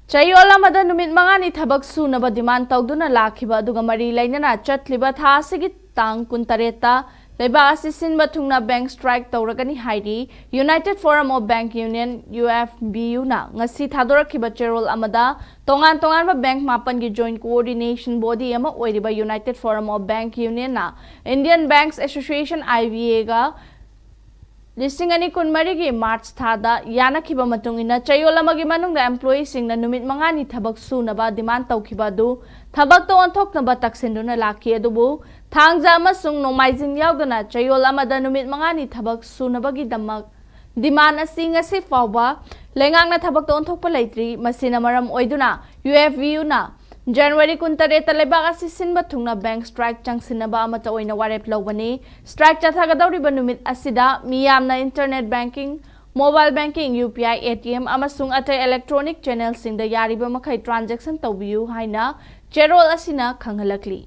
Chayola mada numit mangani thabak sunaba demand tawduna lakhiba aduga mari lainana chatliba tha asigi tang kuntareta Leibak asi Sinba Thungna bank strike Touragani Hairi United Forum of Bank Union UFBU na ngasi thadorkiba cherol amada tongan ba bank mapan gi joint coordination body ama oiriba United Forum of Bank Union na Indian Banks Association IBA ga Listingani kunmari gi March thada yana kiba matungina chayola magi manungda employees singna numit mangani thabak sunaba demand tawkiba du thabak to onthoknaba taksinduna laki adubu thangja amasung nomaijing yauduna chayola amada numit mangani thabak sunabagi damak demand asi ngasi fawba lengangna thabak to onthokpa leitri masina maram oiduna UFVU na January kuntareta Leibak asi Sinba Thungna bank strike changsinaba amata oina warep lawani strike chathagadawriba numit asida miyamna internet banking mobile banking UPI ATM amasung atay electronic channel singda yariba makai transaction tawbiyu haina cherol asina khanghalakli